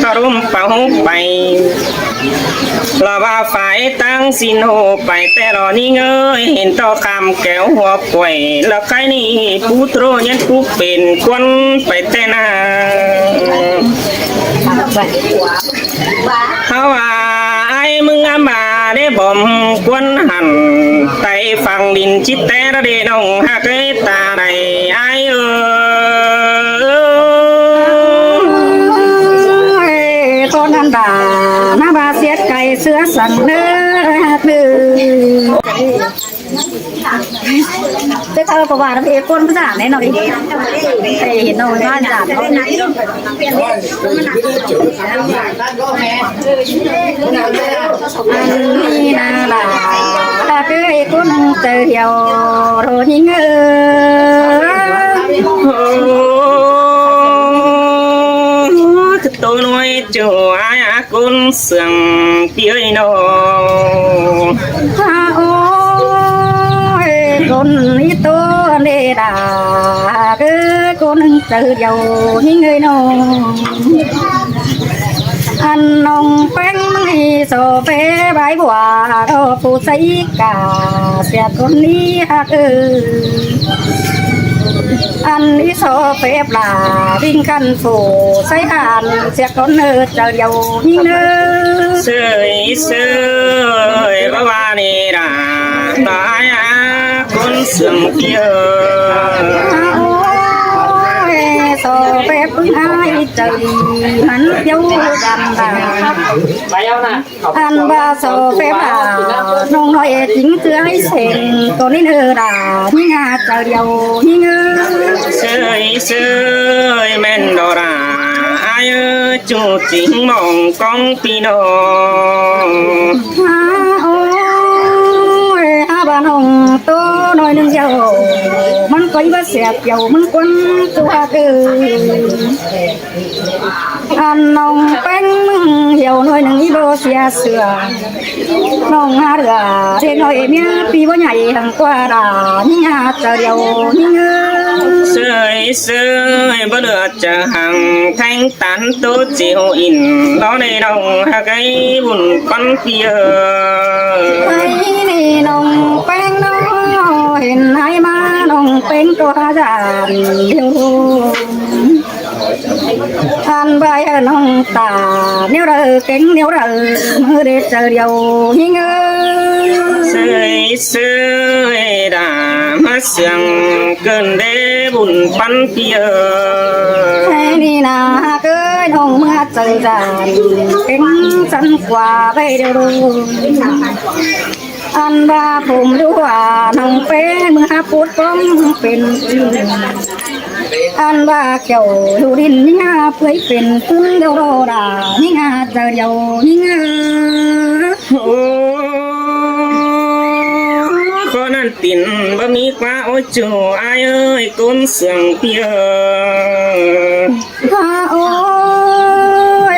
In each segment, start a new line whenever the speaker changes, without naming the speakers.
คารุมเป่าไปเราว่าฝ่ายตั้งสินโหไปแต่รอนี่เงยเห็นต่อคำแก้วหัวป่วยแล้วใครนี่ผู้โตรยันผู้เป็นคนไปแต่นาเขาว่าไอ้มึงอามาได้บ่มควนหันไตฟังดินจิตแต่ระเดนองหักตาใดไอ้
คนนั้นด่าหน้าบาเสียไก่เสือสั่งเนื้อดื้อจะเธอประวัติเอคนภาษาไหนหน่อยเห็นหน่อยว่าด่าเขาอันนี้นาด่าถ้าเกิดคนเจอเดียวโรยิง
tôi nuôi chủ ai cũng sừng tiếng nô
ôi con ít tôi để đà cứ con từ giàu những người nô ăn nông bánh mì sổ phê bãi quả đồ phụ xây cả xe con đi anh ý số phép là vinh khăn phủ xây hàn sẽ có nơi chờ dầu như nơi
sơi sơi bà bà nè đã tại con sừng kia
số phép ai trời hắn dấu gần anh ba số phép là nông nói chính thứ ấy xem còn đến nơi là như ngà chờ dầu như ngư
sơi sơi men đồ ra ai ơi chú chính mong con pino
bà nông tô nói nương dầu măng quấy bát xẹp dầu măng quân tua cừ ăn nông bánh dầu nói nương đô xia sửa nông ha rửa trên nói mía pi bó nhảy hàng qua đà nhà chờ dầu như
sơi sơi bữa được chờ hàng thanh tán tốt chiều in đó đây đồng cái bùn con kia
này nông bánh nó hình hai má nông bánh toa giàn yêu ăn bài nông tà nếu đời kính nếu đời mưa để chờ dầu như
sơi sơi đã mất sương cơn đế bùn bắn kia
hay đi na cưới nông mưa chờ giàn kính sẵn quà bay đều ăn ba phùng đua nông phê mưa phút bóngเป็นอันว่าเกี่ยวดูดินนี่งาเพื่อเป็นพึ่งเดียวโดดานี่งาเจอเดียวนี่งา
คนนั้นตินบ่มีกว่าโอ้จูอายเอ้ยก้นเสียงเปีย
โอ้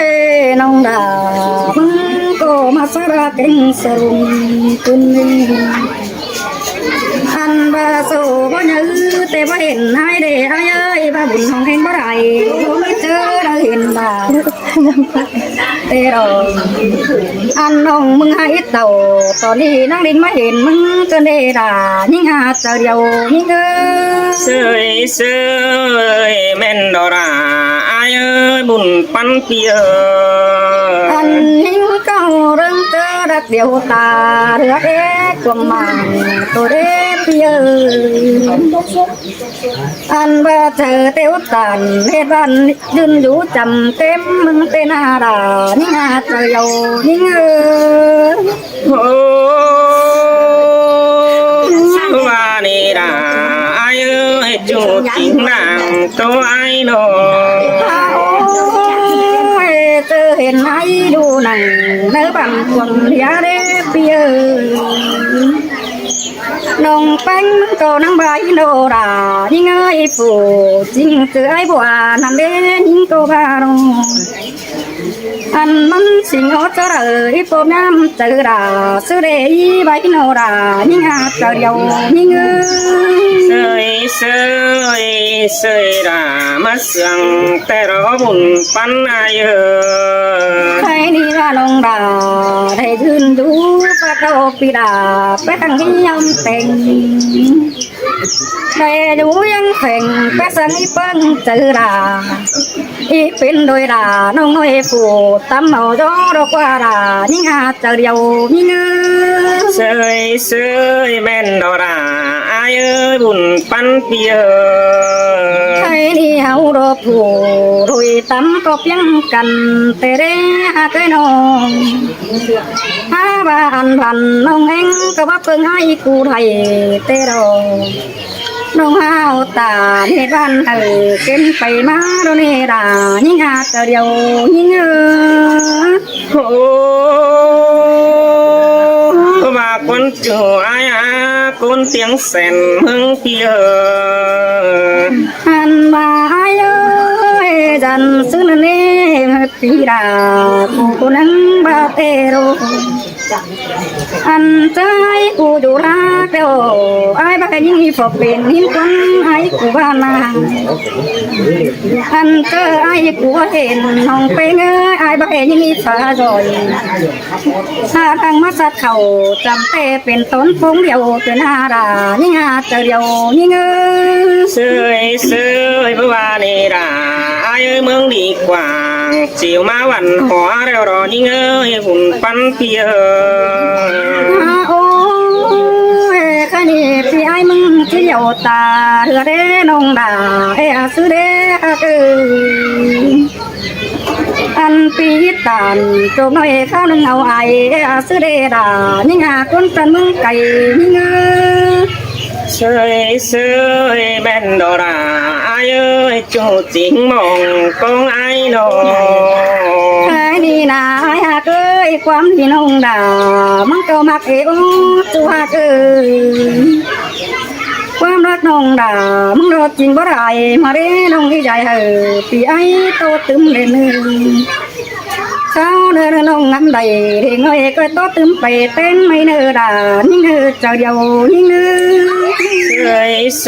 ยน้องดามึงก็มาสระเก่งสรุงคุณนี่อันบาสูบ่ยื้อแต่บ่เห็นให้เด้อายเอ้ยบ่บุญของเห็นบ่ได้บ่มีเจอได้เห็นบ่แต่รออันน้องมึงให้เต่าตอนนี้นางดินมาเห็นมึงจนได้ด่ายิ่งหาเจอเดียวยิ่ง
เสยเสยแม่นดอราอายเอ้ยบุญปันเปีย
อันยิ่งเก่าเรื่องเจอรักเดียวตาเรือเอ๊ะกลมมันตัวเอ๊ะเปียอันว่าเธอเตี้ยวตันเฮ็ดวันยืนอยู่จำเต็มมึงเต้นหาดายิ่งหาเจอเดียวยิ่ง
ว่านี่ดาอายเอ้ยจูจริงนางตัวไอ้หนอ
เจอเห็นไอ้ดูหนังเนื้อบังควงเดียเด้เปียน้องแป้งโตนังใบโนรายิ่งไอ้ปู่จริงเจอไอ้บัวนั่นเด้ยิ่งโตบารองอันมันสิงห์จะเลยปมน้ำเจอราสุเรย์ใบโนรายิ่งหาเจอเดียวยิ่ง
เสยเสยเสยรามาเสียงแต่รอบุญปันอาย
นองดาได้ยืนดูพระโตปิดาไปตั้งที่ยำแต่งได้ดูยังแข่งไปสังอีเปิ้งเจอดาอีเป็นโดยดาน้องน้อยฟูตำเอาจอดอกว่าดายิ่งหาเจอเดียวยิ่งเงือ
เสยแม่นดอราอายเอ้ยบุญปันเปีย
ใครนี่เฮารอผู้รวยตำก็เพียงกันแต่เด้หาเคยน้องหาบ้านพันน้องเองก็ว่าเพิ่งให้กูไทยแต่รอน้องหาวตาเฮ็ดบ้านเกินไปมาโดนเนดายิ่งหาแต่เดียวยิ่ง
โอ้ว่าคนจูอายอาคนเสียงแสนมึงเปีย
หันมาเอ้ยจันซึ่งเน่ปีดากูนังบาเตโรอันใจกูดูรักเดียวไอ้บ้ายิ่งฝกเป็นหินคนไอ้กูบ้านนาอันเจอไอ้กูเห็นห้องเป็นไอ้บ้ายิ่งฟ้าจอยถ้าทางมาสัตเขาจำเตเป็นต้นพงเดียวเป็นอารายิ่งอาเจอเดียวยิ่ง
เสยเมื่อวานนี่ด่าอายเอ้ยเมืองดีกว่าจิวมาวันหัวเร็วรอนี่เงยหุ่นปันเปีย
โอ้ยคันนี้พี่ไอ้มึงที่เดียวตาเรือเด้น้องด่าเอ้ซื้อเด้อันปีตันจบน้อยข้าวนึงเอาไอ้ซื้อเด้ด่ายิ่งหาคนเป็นมึงไก่ยิ่ง
เสยแม่นดอราอายเอ้ยจูจิงมองกองไอ้นอ
ไอ้นี่นาไอ้หากเอ้ยความที่น้องด่ามันก็มักเอ๋อจูหากเอ้ยความรักน้องด่ามึงรอจริงบ่ได้มาเด้น้องที่ใจปีไอ้โตตึมเลยนึงเช้าเดินน้องน้ำใดเด็กน้อยก็โตตึมไปเต้นไม่เนื้อด่ายิ่งเนื้อเจ้าเดียวยิ่งเนื้อ
เส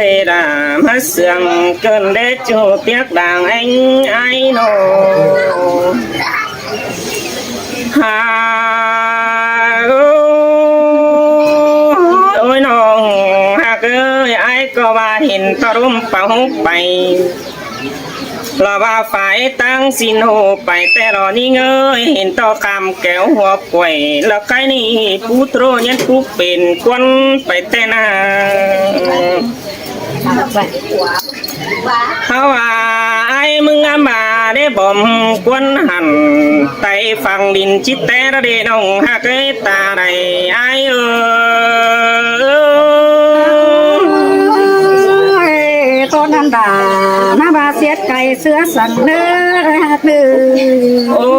ยด่ามาเสื่อมเกินได้จูเปียกด่างanh ai nọ hà ôi nong hà ơi ai có ba hình to rôm bao bay là ba phải tăng xin hồ bàiแต่รอนี่เงยเห็นต่อคำแก้วหัวป่วยแล้วใครนี่ผู้โตยันผู้เป็นควนไปแต่นาเขาว่าไอ้มึงอามาได้บ่มควนหันไตฟังดินจิตแต่ระเดนองหากตาใดไอ้
ตอนนั้นด่าหน้าบาเสียดไก่เสือสั่งเนื้อ
โอ้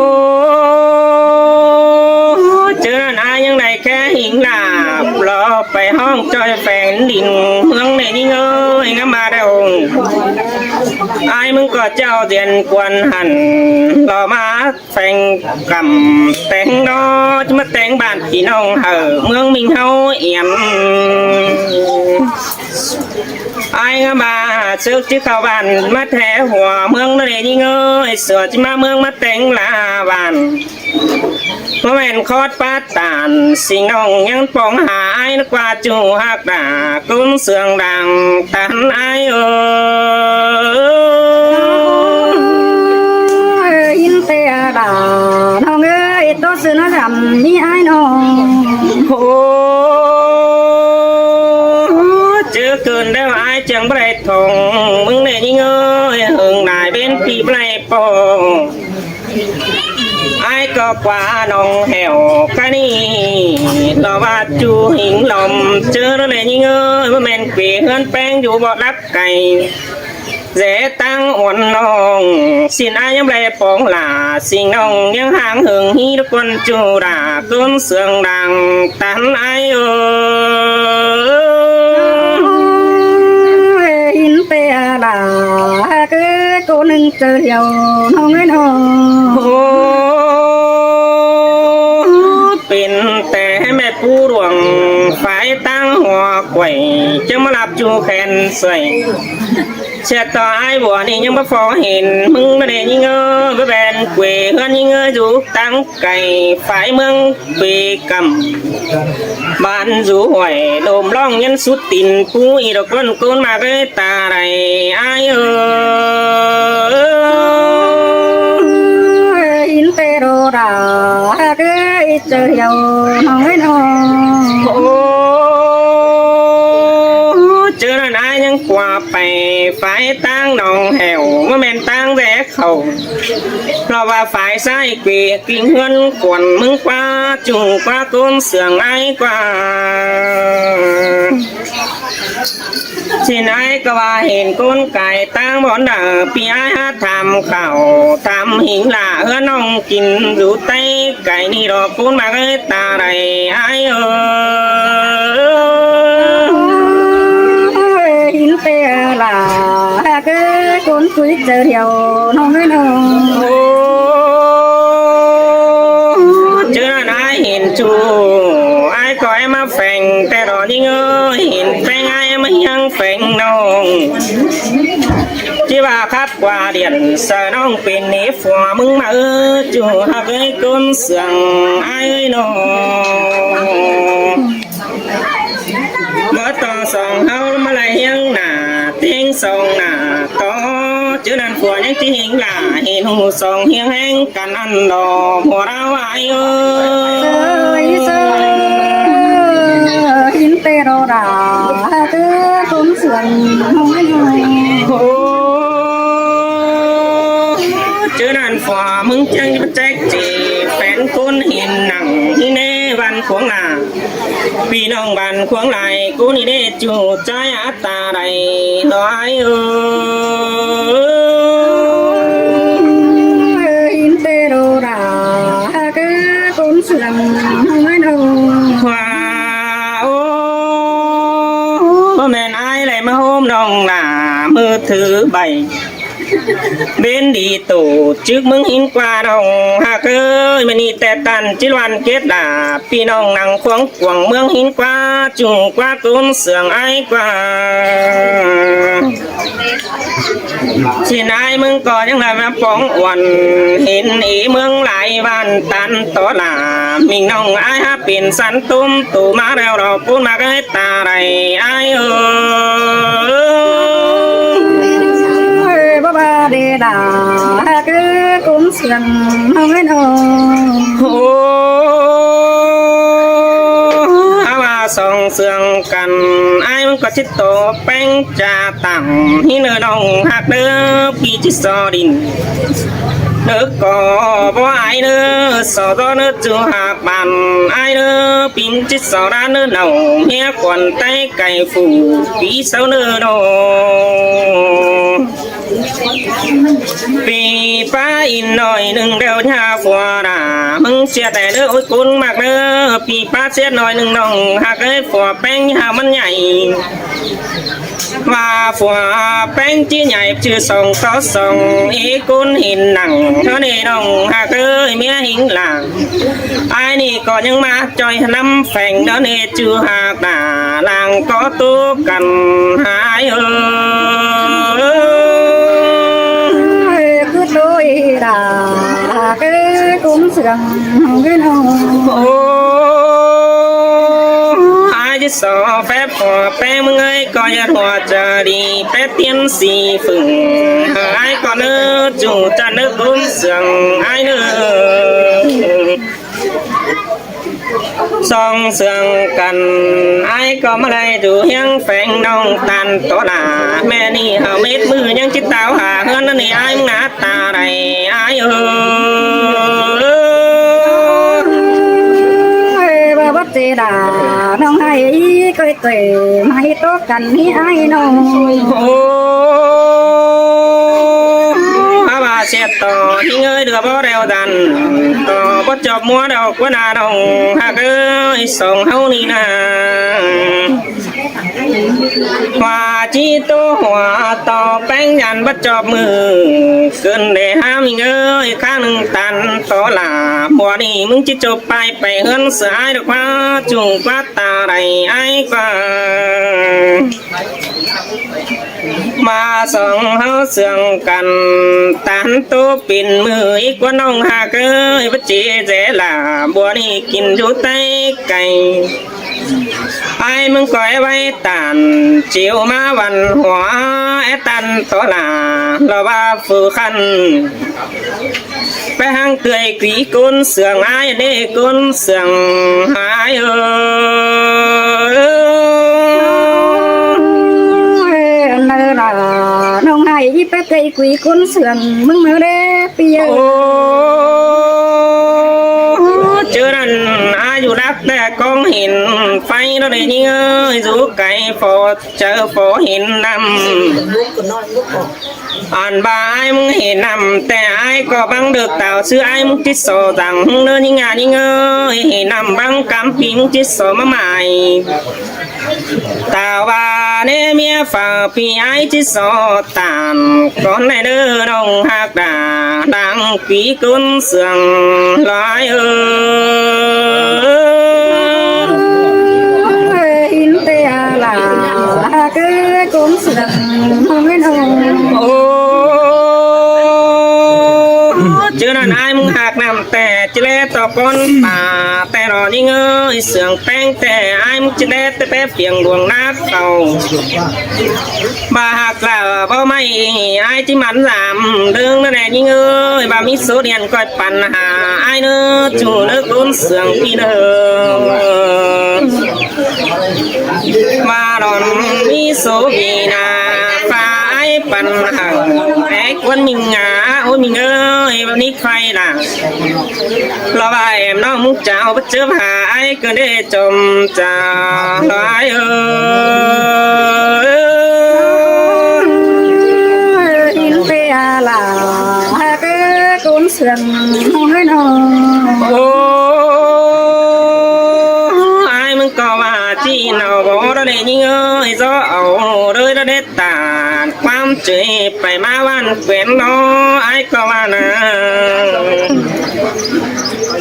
เจอหน้ายังไงแค่หิงหลาบรอไปห้องจอยแฝงดินเมืองไหนนี่เงยงามาได้องไอ้มึงก็เจ้าเดียนกวนหันรอมาแฝงกำแต่งดอจะมาแต่งบ้านพี่น้องเมืองมิงเฮาเอี่ยมไอ้งามาซึกที่เข้าบ้านมาแถหัวเมืองนั่นเองเงยเสือจะมาเมืองมาแต่งลาบ้านเมื่อแม่นคอดปาตานสิงน้องยังปองหาไอ้นักว่าจูหักด่ากุ้นเสืองดังตันไอ้
ยินเตะด่าน้องเอ้ยตัวเสือน้ำดำนี่ไอ้น้อง
โอ้เจอเกินได้ไอ้จังไรทองมึงเนี่ยนี่เงยหึงนายเป็นปีไรปองไอ้ก็กว่าน้องแหวกันนี่เราว่าจูหิงลมเจอแล้วเลยนี่เงยว่าแม่นเกลียเฮือนแป้งอยู่บ่รักไก่เจตั้งอ่อนน้องสินไอ้ยังไรปองหลาสิ่งน้องยังห่างหึงฮีทุกคนจูราต้นเสืองดังตันไอ้
ยินเตะด่าคือตัวหนึ่งเจอเดียวน้องไม่น้อง
เป็นแต่แม่ผู้หลวงฝ่ายตั้งหัวไข่จะมาหลับจูแขนใส่ เช็ดต่อไอ้บัวนี่ยังไม่พอเห็นมึงมาเด่นยิงไปแบนเกวเฮือนยิงอยู่ตั้งไก่ฝ่ายเมืองปีกำบ้านอยู่ห่วยโดมร้องยันสุดตินผู้อีดอกก้นก้นมาเลยตาไรไอ้
อินเตโรราเกยเจอเยาน้อยน้อง
โอ้เจอหน้ายังกว่าไปฝ่ายตั้งนองแหวว่าแม่นตั้งแหวกเขาเพราะว่าฝ่ายซ้ายเกวีกิ่งเฮือนกวนมึงกว่าจุงกว่าก้นเสืองไอ้กว่าที่ไหนก็ว่าเห็นก้นไก่ตั้งบ่อนด่าพี่ไอ้ฮะทำข่าวทำหิงหล่าเฮือน้องกินอยู่ใต้ไก่นี่ดอกก้นมาเอ้ยตาไรไอ้
อินเตลาเกยคนคุยเจอเดียวน้อยน้อง
เจอหน้าเห็นจูไอ้ก็ไอ้มาแฝงแต่รอยิ่งเห็นแฝงไอ้มายังแฝงน้องที่ว่าคัดกว่าเดียนเสือน้องเป็นเนฟหัวมึงมาจูหักไอ้ก้นเสืองไอ้น้องเมื่อต่อสองเฮามาไล่ยังหน้าเตียงสองหน้าต่อเจอนั่นผัวยังที่หิงหล่าเห็นหูสองเฮียงแห้งกันอันดอหัวเราไอ้
อินเตโรราเกยคนเสืองน้อยน้อย
เจอนั่นฝ่ามึงจังจะแจ๊กจีแฟนคนเห็นหนังที่เนบันขวงหน้าพี่น้องบันขวงไหลกูนี่ได้จูใจอัตตาใดน้อย
อินเตโรราเกยคนเสืองน้อยน้อย
ว้าวพ่อแม่นายเลยมาโฮมน้องหน้ามือถือใบเบนดีโตจึกมึงหินกว่าน้องหากมันนี่แต่ตันจิรวันเกตดาพี่น้องนั่งควงกวงเมืองหินกว่าจุงกว่าก้นเสืองไอ้กว่าที่นายมึงก็ยังไงมาป้องวันเห็นอีเมืองหลายวันตันต่อหลามิงน้องไอ้ฮะเป็นสันตุ้มตู่มาแล้วเราพูดมาก็ให้ตาไรไอ้
บ้าเดดาเกยกุ้งเสียงน้อยน้อง
โอ้อาว่าสองเสืองกันไอ้มันก็ชิดโตแป้งจ่าต่างที่เนื้อน้องหักเด้อพี่จิตสอดินเนื้อก่อบ่ไอ้เนื้อสอต่อเนื้อจูหักบันไอ้เนื้อปิ่นจิตสอร้านเนื้อเน่าเมียกวนไตไก่ฟูพี่เสาเนื้อน้องปีป้าอินหน่อยหนึ่งเดียวชาฟัวด่ามึงเสียแต่เด้อโอ้ยคุณมากเด้อปีป้าเสียหน่อยหนึ่งน้องหากไอ้ฟัวแป้งหามันใหญ่ว่าฟัวแป้งที่ใหญ่ชื่อส่งต่อส่งอีกุนหินหนังเท่านี้น้องหากเอ้ยเมียหิงหลังไอ้นี่ก็ยังมาจอยน้ำแฝงเด้อเนี่ยชื่อหากด่าหลังก็ตู้กันหาย
đôi đà cái cũng sườn cái nông
ai chứ sợ phép của bé mừng ơi coi nhật hòa chờ đi phép tiên sĩ phừng ai còn nữa chủ cha nước cũng sườn ai nữa song sườn cần ai có mà đây dù hiang phèn nông tàn tổ là mẹ đi hào mết mưa nhưng chiếc tao hà hơn nó này ai ngã ta này ai
bà bắt tê đà nông hay coi tuệ mai tốt cần hi ai nông
bà sẽ tỏ thì ơi được bao đeo đàn tỏ bắt chọc mua đâu có nào đâu hạc ơi sống hâu nì nà hòa chi tô hòa to bánh nhàn bắt chọp mưa cơn để ham mình ơi khá nâng tàn to là mùa điมึงchỉ chụp bài bài hơn sợ ai được quá trùng quá ta đầy ai qua mà song hao sương cần tán tô pin mưa ít quá nông hà ơi bất chỉ dễ là bùa đi kinh chú tay cày ai mừng coi bay tàn chiều má văn hóa ép tan to là ba phù khăn bé hang tươi quý côn sườn ai để côn sườn ai
nơi là nông hay với bé cây quý côn sườn mừng mơ đê bia
chưa đàn ai dù đáp để con hình phay nó để như ơi dù cái phò chờ phò hình nằm anh ba ai muốn hình nằmแต่ai có bằng được tạo sư ai muốn chết sổ rằng nơi như ngà như ơi hình nằm bằng cam phí muốn chết sổ mà mày tạo ba nê mía phà phí ai chết sổ tàn con này đưa đồng hạc đà đang quý côn sườn lái
in te là cứ côn sườn không biết đâu
chưa nên ai muốn hạc nằm tè chỉ lẽ to con bà tè rồi đi ơi sườn bánh tè ai muốn chỉ lẽ tè bé phiền luồng nát cầu bà hạc là bao mày ai chỉ mắn giảm đương nó nè đi ơi bà mi số điện coi bàn hà ai nữa chủ nước côn sườn đi nữa mà đòn mi số gì nà pha ai bàn hà ai quân mình ngã ôi mình ơi bao nít phay là lo ba em nó muốn chào bất chấp hà ai cứ để chồng chào ai
in te là cứ côn sườn không biết đâu
ai muốn có mà chi nào bỏ đó để như ơi gió ẩu rơi đó để tàn quan chơi phải má văn quen nó ai có mà nè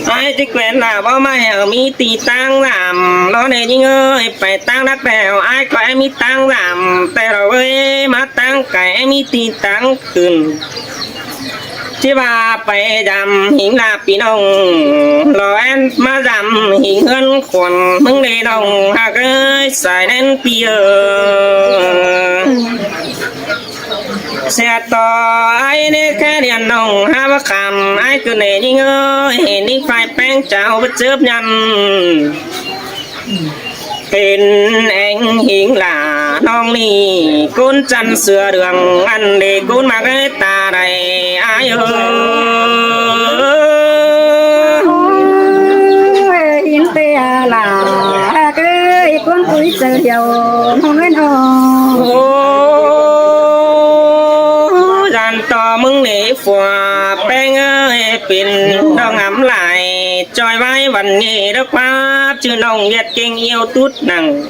ai chỉ quen là bao mai ở mi tì tăng giảm nó để như ơi phải tăng đắt bèo ai có em mi tăng giảmแต่เราเอ้ยมาตั้งไก่em mi tì tăngขึ้นที่ว่าไปดำหิงลาปีน้องรอแอนมาดำหิงเงินขวัญมึงได้น้องหากเอ้ยสายแน่นปีเสียต่อไอ้เนี่ยแค่เรียนน้องหาว่าคำไอ้คือเนี่ยยิ่งเอ้ยเห็นนี่ไฟแป้งเจ้าไปเจ็บยันเป็นเองหิงหลาน้องนี่กุนจันเสือเดืองอันเด็กกุนมาเกตาใดอาย
in te là cứ con quý giờ giàu không biết đâu
dàn to mừng nỉ phùa beng ơi pin đong ngắm lại trôi vai vần nghề đó quá chứ nông việt kinh yêu tút nằng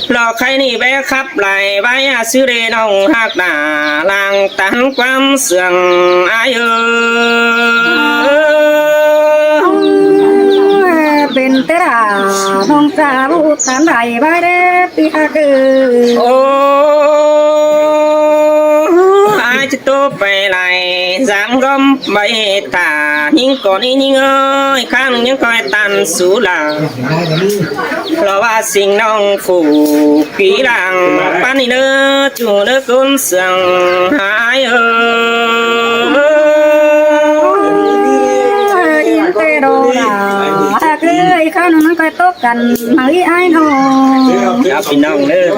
lò khay nỉ bé khắp lại vai à sư đề nông hạc đà làng tán quam sườn ai
bên té là nông gia bút tán đầy vai đê pi ha cứ
ai chứ tô về lại dáng gom bày tả nhưng còn đi nhưng ơi khang những coi tàn xú là lo ba sinh nông phủ kỹ làng ban đi nữa chủ nước côn sườn hai
in te đồ là cứ không nó coi tốt cần mấy ai đâu
dạ pin nông nữa